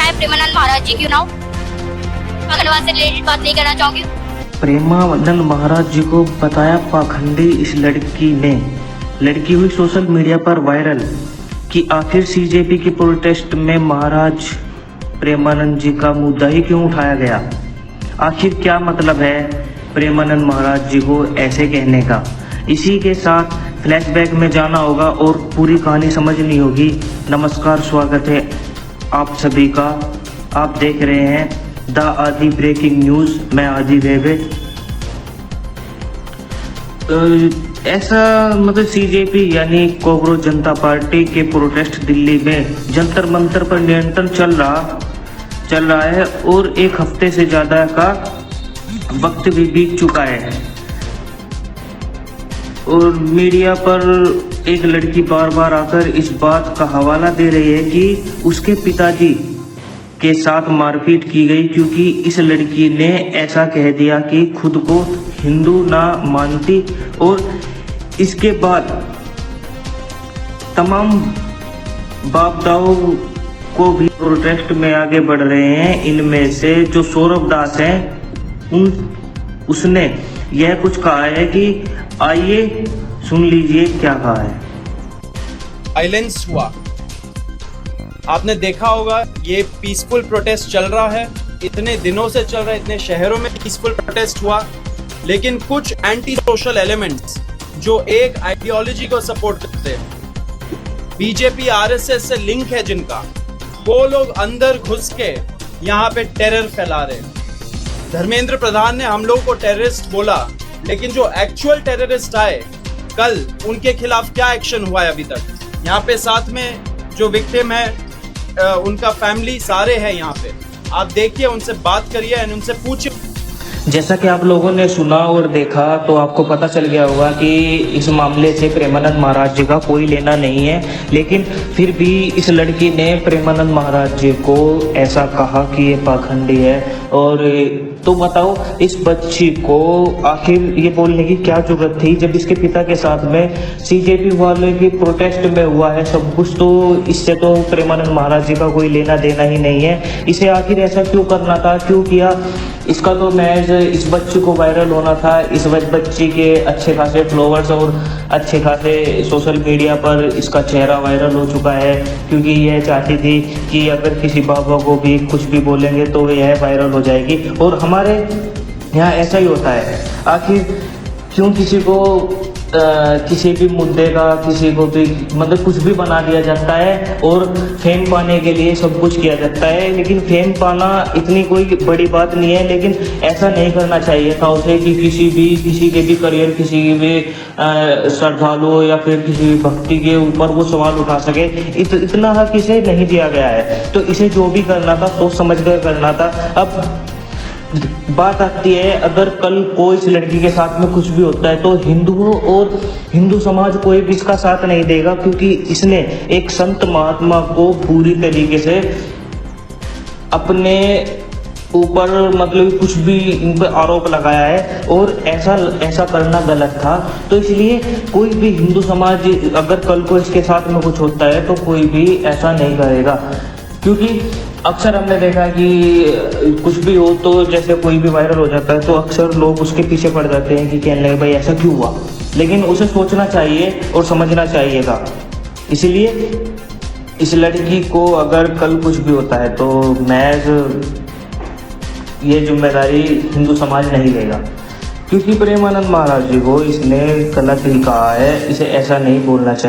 है प्रेमानंद महाराज जी क्यों ना हो। पाखंडवाद से रिलेटेड बात नहीं करना चाहूंगी। प्रेमानंद महाराज जी को बताया पाखंडी इस लड़की ने। लड़की हुई सोशल मीडिया पर वायरल कि आखिर सीजेपी की प्रोटेस्ट में महाराज प्रेमानंद जी का मुद्दा ही क्यों उठाया गया। आखिर क्या मतलब है प्रेमानंद महाराज जी को ऐसे कहने का। इसी के साथ फ्लैशबैक में जाना होगा और पूरी कहानी समझनी होगी। नमस्कार, स्वागत है आप सभी का। आप देख रहे हैं द आदि ब्रेकिंग न्यूज़। मैं आदि वेवे। ऐसा मतलब सीजेपी यानी कॉकरोच जनता पार्टी के प्रोटेस्ट दिल्ली में जंतर मंतर पर नियंत्रण चल रहा है और एक हफ्ते से ज़्यादा का वक्त भी बीत चुका है और मीडिया पर एक लड़की बार बार आकर इस बात का हवाला दे रही है कि उसके पिताजी के साथ मारपीट की गई क्योंकि इस लड़की ने ऐसा कह दिया कि खुद को हिंदू ना मानती। और इसके बाद तमाम बाप दाऊ को भी प्रोटेस्ट में आगे बढ़ रहे हैं। इनमें से जो सौरभ दास हैं उसने यह कुछ कहा है कि आइए सुन लीजिए क्या कहा है। वायलेंस हुआ, आपने देखा होगा। ये पीसफुल प्रोटेस्ट चल रहा है, इतने दिनों से चल रहा है, इतने शहरों में पीसफुल प्रोटेस्ट हुआ, लेकिन कुछ एंटी सोशल एलिमेंट्स जो एक आइडियोलॉजी को सपोर्ट करते हैं, बीजेपी आरएसएस से लिंक है जिनका, वो लोग अंदर घुस के यहाँ पे टेरर फैला रहे हैं। धर्मेंद्र प्रधान ने हम लोग को टेररिस्ट बोला, लेकिन जो एक्चुअल टेररिस्ट आए कल, उनके खिलाफ क्या एक्शन हुआ है अभी तक। यहाँ पे साथ में जो विक्टिम है उनका फैमिली सारे हैं यहाँ पे। आप देखिए, उनसे बात करिए और उनसे पूछिए। जैसा कि आप लोगों ने सुना और देखा तो आपको पता चल गया होगा कि इस मामले से प्रेमानंद महाराज जी का कोई लेना नहीं है, लेकिन फिर भी इस लड़की ने प्रेमानंद महाराज जी को ऐसा कहा कि ये पाखंडी है। और तो बताओ इस बच्ची को आखिर ये बोलने की क्या जरूरत थी जब इसके पिता के साथ में सीजेपी वाले की प्रोटेस्ट में हुआ है सब कुछ। तो इससे तो प्रेमानंद महाराज जी का कोई लेना देना ही नहीं है। इसे आखिर ऐसा क्यों करना था, क्यों किया, इसका तो मैच इस बच्ची को वायरल होना था। इस बच्ची के अच्छे खासे फॉलोअर्स और अच्छे खासे सोशल मीडिया पर इसका चेहरा वायरल हो चुका है, क्योंकि यह चाहती थी कि अगर किसी बाबा को भी कुछ भी बोलेंगे तो यह वायरल हो जाएगी। और हमारे यहाँ ऐसा ही होता है। आखिर क्यों किसी को किसी भी मुद्दे का किसी को भी मतलब कुछ भी बना दिया जाता है और फेम पाने के लिए सब कुछ किया जाता है। लेकिन फेम पाना इतनी कोई बड़ी बात नहीं है, लेकिन ऐसा नहीं करना चाहिए था उसे कि किसी के भी करियर, किसी के भी श्रद्धालु या फिर किसी भी भक्ति के ऊपर वो सवाल उठा सके। इतना हक इसे नहीं दिया गया है। तो इसे जो भी करना था सोच समझ कर करना था। अब बात आती है, अगर कल को इस लड़की के साथ में कुछ भी होता है तो हिंदुओं और हिंदू समाज कोई भी इसका साथ नहीं देगा, क्योंकि इसने एक संत महात्मा को पूरी तरीके से अपने ऊपर मतलब कुछ भी इन पर आरोप लगाया है और ऐसा करना गलत था। तो इसलिए कोई भी हिंदू समाज अगर कल को इसके साथ में कुछ होता है तो कोई भी ऐसा नहीं करेगा, क्योंकि अक्सर हमने देखा कि कुछ भी हो तो जैसे कोई भी वायरल हो जाता है तो अक्सर लोग उसके पीछे पड़ जाते हैं कि कहने लगे भाई ऐसा क्यों हुआ। लेकिन उसे सोचना चाहिए और समझना चाहिएगा। इसलिए इस लड़की को अगर कल कुछ भी होता है तो ये जिम्मेदारी हिंदू समाज नहीं लेगा, क्योंकि प्रेमानंद महाराज जी को इसने गलत ही कहा है। इसे ऐसा नहीं बोलना चाहिए।